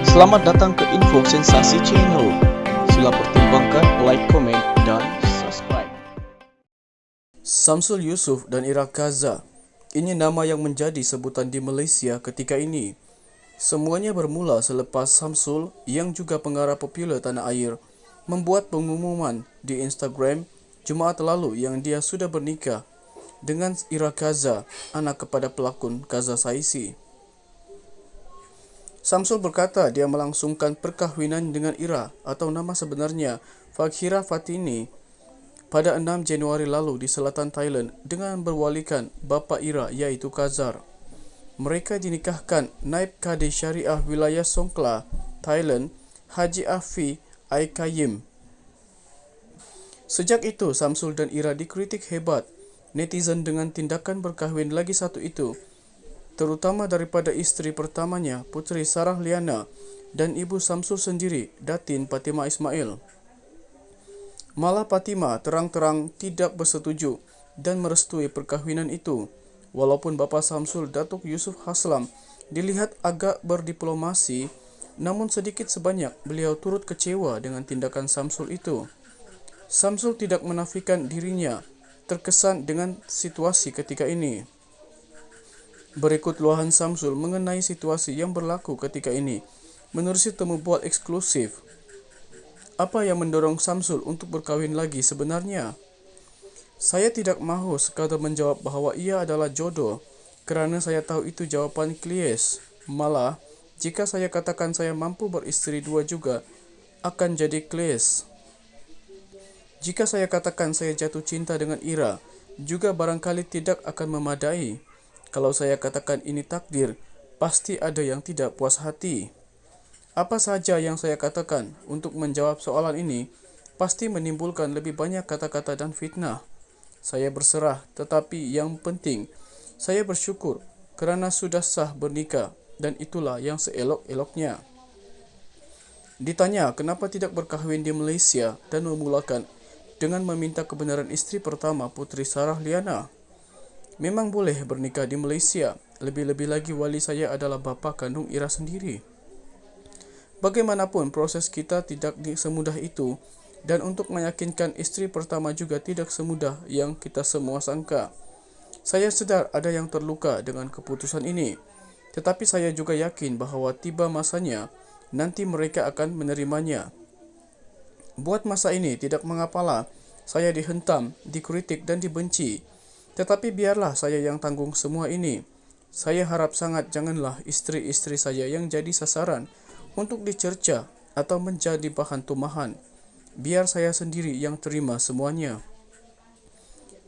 Selamat datang ke Info Sensasi Channel. Sila pertimbangkan, like, komen, dan subscribe. Samsul Yusuf dan Ira Gaza. Ini nama yang menjadi sebutan di Malaysia ketika ini. Semuanya bermula selepas Samsul, yang juga pengarah popular tanah air, membuat pengumuman di Instagram Jumaat lalu yang dia sudah bernikah dengan Ira Gaza, anak kepada pelakon Gaza Saisi. Samsul berkata dia melangsungkan perkahwinan dengan Ira atau nama sebenarnya Fakhira Fatini pada 6 Januari lalu di selatan Thailand dengan berwalikan bapa Ira iaitu Kazar. Mereka dinikahkan Naib Kadi Syariah Wilayah Songkhla, Thailand, Haji Afi Aikayim. Sejak itu, Samsul dan Ira dikritik hebat netizen dengan tindakan berkahwin lagi satu itu, terutama daripada isteri pertamanya, Puteri Sarah Liana, dan ibu Samsul sendiri, Datin Patimah Ismail. Malah Patimah terang-terang tidak bersetuju dan merestui perkahwinan itu, walaupun bapa Samsul, Datuk Yusuf Haslam, dilihat agak berdiplomasi, namun sedikit sebanyak beliau turut kecewa dengan tindakan Samsul itu. Samsul tidak menafikan dirinya terkesan dengan situasi ketika ini. Berikut luahan Samsul mengenai situasi yang berlaku ketika ini, menerusi temu bual eksklusif. Apa yang mendorong Samsul untuk berkahwin lagi sebenarnya? Saya tidak mahu sekadar menjawab bahawa ia adalah jodoh, kerana saya tahu itu jawapan klies. Malah, jika saya katakan saya mampu beristeri dua juga, akan jadi klies. Jika saya katakan saya jatuh cinta dengan Ira, juga barangkali tidak akan memadai. Kalau saya katakan ini takdir, pasti ada yang tidak puas hati. Apa saja yang saya katakan untuk menjawab soalan ini, pasti menimbulkan lebih banyak kata-kata dan fitnah. Saya berserah, tetapi yang penting, saya bersyukur kerana sudah sah bernikah dan itulah yang seelok-eloknya. Ditanya kenapa tidak berkahwin di Malaysia dan memulakan dengan meminta kebenaran isteri pertama Puteri Sarah Liana. Memang boleh bernikah di Malaysia, lebih-lebih lagi wali saya adalah bapa kandung Ira sendiri. Bagaimanapun proses kita tidak semudah itu dan untuk meyakinkan isteri pertama juga tidak semudah yang kita semua sangka. Saya sedar ada yang terluka dengan keputusan ini, tetapi saya juga yakin bahawa tiba masanya nanti mereka akan menerimanya. Buat masa ini tidak mengapalah saya dihentam, dikritik dan dibenci. Tetapi biarlah saya yang tanggung semua ini. Saya harap sangat janganlah isteri-isteri saya yang jadi sasaran untuk dicerca atau menjadi bahan tumahan. Biar saya sendiri yang terima semuanya.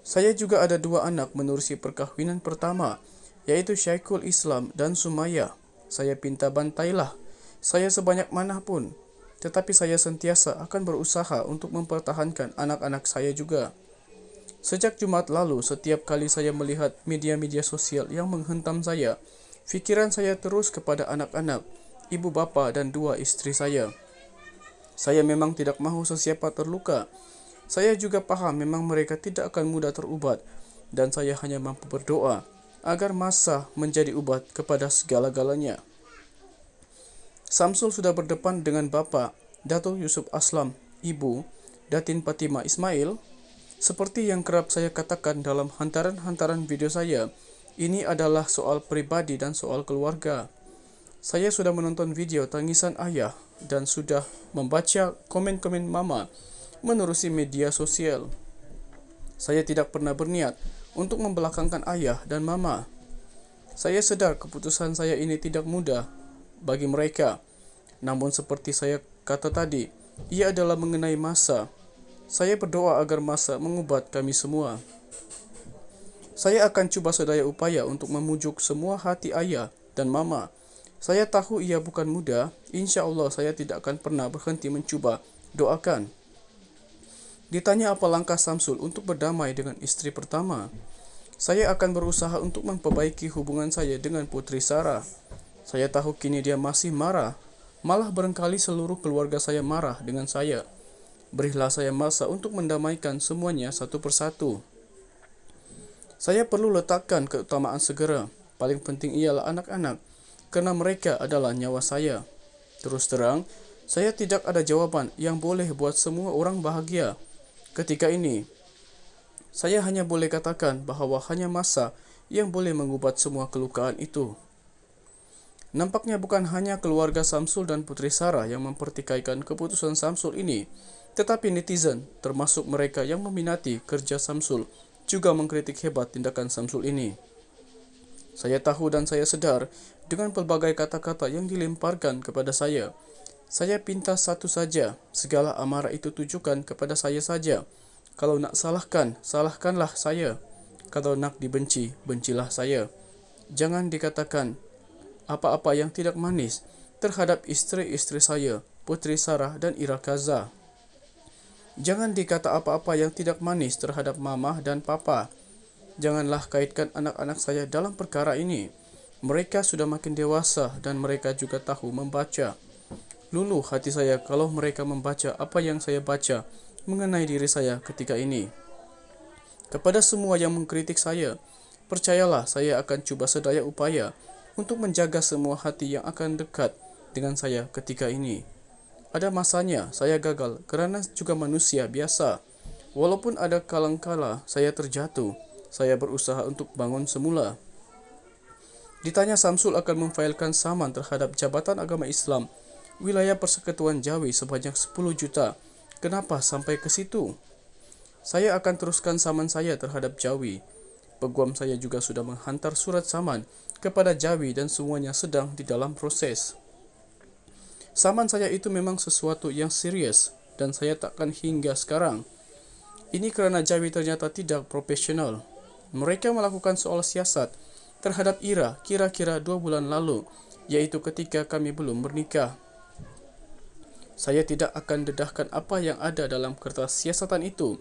Saya juga ada dua anak menerusi perkahwinan pertama, yaitu Syekhul Islam dan Sumaya. Saya pinta bantailah saya sebanyak mana pun, tetapi saya sentiasa akan berusaha untuk mempertahankan anak-anak saya juga. Sejak Jumaat lalu, setiap kali saya melihat media-media sosial yang menghentam saya, fikiran saya terus kepada anak-anak, ibu bapa dan dua isteri saya. Saya memang tidak mahu sesiapa terluka. Saya juga paham memang mereka tidak akan mudah terubat dan saya hanya mampu berdoa agar masa menjadi ubat kepada segala-galanya. Samsul sudah berdepan dengan bapa, Datuk Yusuf Aslam, ibu, Datin Patimah Ismail. Seperti yang kerap saya katakan dalam hantaran-hantaran video saya, ini adalah soal pribadi dan soal keluarga. Saya sudah menonton video tangisan ayah dan sudah membaca komen-komen mama menerusi media sosial. Saya tidak pernah berniat untuk membelakangkan ayah dan mama. Saya sedar keputusan saya ini tidak mudah bagi mereka. Namun seperti saya kata tadi, ia adalah mengenai masa. Saya berdoa agar masa mengubat kami semua. Saya akan cuba sedaya upaya untuk memujuk semua hati ayah dan mama. Saya tahu ia bukan mudah, insya Allah saya tidak akan pernah berhenti mencuba. Doakan. Ditanya apa langkah Samsul untuk berdamai dengan isteri pertama. Saya akan berusaha untuk memperbaiki hubungan saya dengan Puteri Sarah. Saya tahu kini dia masih marah, malah barangkali seluruh keluarga saya marah dengan saya. Berilah saya masa untuk mendamaikan semuanya satu persatu. Saya perlu letakkan keutamaan segera. Paling penting ialah anak-anak, kerana mereka adalah nyawa saya. Terus terang, saya tidak ada jawaban yang boleh buat semua orang bahagia. Ketika ini, saya hanya boleh katakan bahawa hanya masa yang boleh mengubat semua kelukaan itu. Nampaknya bukan hanya keluarga Samsul dan Putri Sarah yang mempertikaikan keputusan Samsul ini, tetapi netizen, termasuk mereka yang meminati kerja Samsul, juga mengkritik hebat tindakan Samsul ini. Saya tahu dan saya sedar dengan pelbagai kata-kata yang dilemparkan kepada saya. Saya pinta satu saja, segala amarah itu tujukan kepada saya saja. Kalau nak salahkan, salahkanlah saya. Kalau nak dibenci, bencilah saya. Jangan dikatakan apa-apa yang tidak manis terhadap isteri-isteri saya, Putri Sarah dan Ira Kaza. Jangan dikata apa-apa yang tidak manis terhadap mama dan papa. Janganlah kaitkan anak-anak saya dalam perkara ini. Mereka sudah makin dewasa dan mereka juga tahu membaca. Luluh hati saya kalau mereka membaca apa yang saya baca mengenai diri saya ketika ini. Kepada semua yang mengkritik saya, percayalah saya akan cuba sedaya upaya untuk menjaga semua hati yang akan dekat dengan saya ketika ini. Ada masanya saya gagal kerana juga manusia biasa. Walaupun ada kalangkala saya terjatuh, saya berusaha untuk bangun semula. Ditanya Samsul akan memfailkan saman terhadap Jabatan Agama Islam wilayah Persekutuan Jawi sebanyak 10 juta. Kenapa sampai ke situ? Saya akan teruskan saman saya terhadap Jawi. Peguam saya juga sudah menghantar surat saman kepada Jawi dan semuanya sedang di dalam proses. Saman saya itu memang sesuatu yang serius dan saya takkan hingga sekarang. Ini kerana Jawi ternyata tidak profesional. Mereka melakukan soal siasat terhadap Ira kira-kira 2 bulan lalu, iaitu ketika kami belum bernikah. Saya tidak akan dedahkan apa yang ada dalam kertas siasatan itu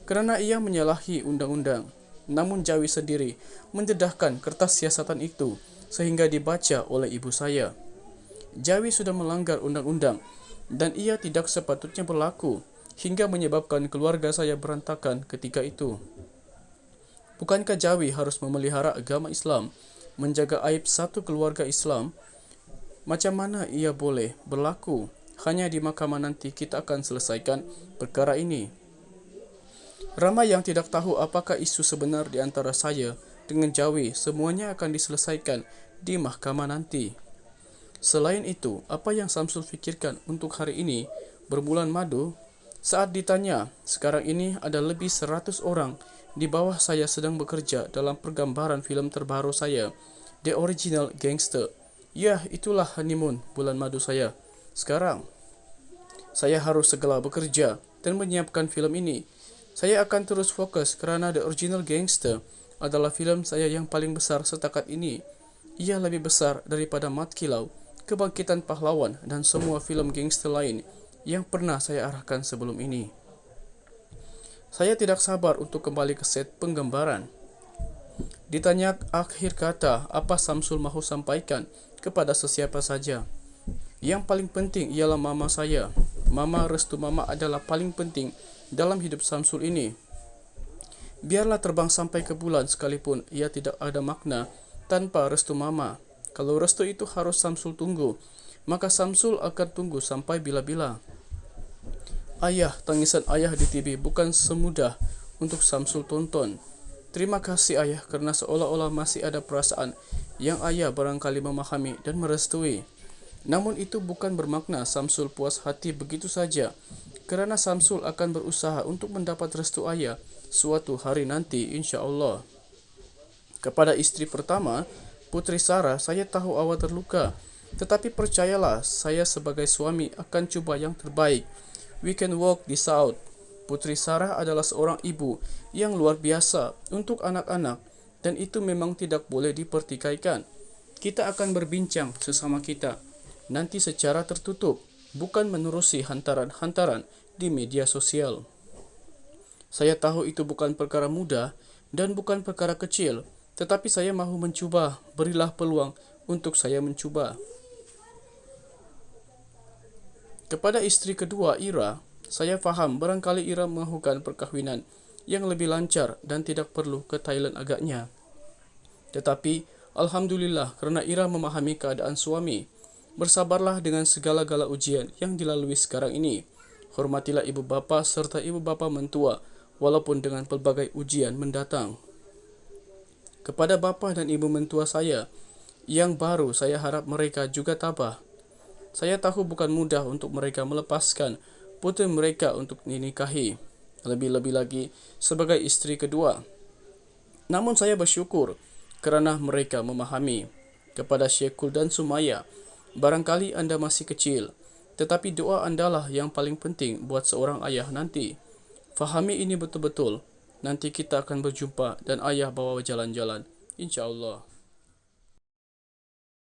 kerana ia menyalahi undang-undang. Namun Jawi sendiri mendedahkan kertas siasatan itu sehingga dibaca oleh ibu saya. Jawi sudah melanggar undang-undang dan ia tidak sepatutnya berlaku hingga menyebabkan keluarga saya berantakan ketika itu. Bukankah Jawi harus memelihara agama Islam, menjaga aib satu keluarga Islam? Macam mana ia boleh berlaku? Hanya di mahkamah nanti kita akan selesaikan perkara ini. Ramai yang tidak tahu apakah isu sebenar di antara saya dengan Jawi, semuanya akan diselesaikan di mahkamah nanti. Selain itu, apa yang Samsul fikirkan untuk hari ini berbulan madu? Saat ditanya, sekarang ini ada lebih 100 orang di bawah saya sedang bekerja dalam pergambaran filem terbaru saya, The Original Gangster. Ya, itulah honeymoon bulan madu saya. Sekarang, saya harus segera bekerja dan menyiapkan filem ini. Saya akan terus fokus kerana The Original Gangster adalah filem saya yang paling besar setakat ini. Ia lebih besar daripada Mat Kilau, Kebangkitan Pahlawan dan semua filem gangster lain yang pernah saya arahkan sebelum ini. Saya tidak sabar untuk kembali ke set penggambaran. Ditanya akhir kata apa Samsul mahu sampaikan kepada sesiapa saja. Yang paling penting ialah mama saya. Mama, restu mama adalah paling penting dalam hidup Samsul ini. Biarlah terbang sampai ke bulan sekalipun ia tidak ada makna tanpa restu mama. Kalau restu itu harus Samsul tunggu, maka Samsul akan tunggu sampai bila-bila. Ayah, tangisan ayah di TV bukan semudah untuk Samsul tonton. Terima kasih ayah kerana seolah-olah masih ada perasaan yang ayah barangkali memahami dan merestui. Namun itu bukan bermakna Samsul puas hati begitu saja, kerana Samsul akan berusaha untuk mendapat restu ayah suatu hari nanti insya-Allah. Kepada isteri pertama, Putri Sarah, saya tahu awak terluka, tetapi percayalah saya sebagai suami akan cuba yang terbaik. We can work this out. Putri Sarah adalah seorang ibu yang luar biasa untuk anak-anak dan itu memang tidak boleh dipertikaikan. Kita akan berbincang sesama kita nanti secara tertutup, bukan menerusi hantaran-hantaran di media sosial. Saya tahu itu bukan perkara mudah dan bukan perkara kecil, tetapi saya mahu mencuba. Berilah peluang untuk saya mencuba. Kepada isteri kedua, Ira, saya faham barangkali Ira mahukan perkahwinan yang lebih lancar dan tidak perlu ke Thailand agaknya. Tetapi, Alhamdulillah kerana Ira memahami keadaan suami. Bersabarlah dengan segala-gala ujian yang dilalui sekarang ini. Hormatilah ibu bapa serta ibu bapa mentua, walaupun dengan pelbagai ujian mendatang. Kepada bapa dan ibu mentua saya yang baru, saya harap mereka juga tabah. Saya tahu bukan mudah untuk mereka melepaskan puteri mereka untuk dinikahi, lebih-lebih lagi sebagai isteri kedua. Namun saya bersyukur kerana mereka memahami. Kepada Syekul dan Sumaya, barangkali anda masih kecil, tetapi doa andalah yang paling penting buat seorang ayah nanti. Fahami ini betul-betul. Nanti kita akan berjumpa dan ayah bawa jalan-jalan, insya Allah.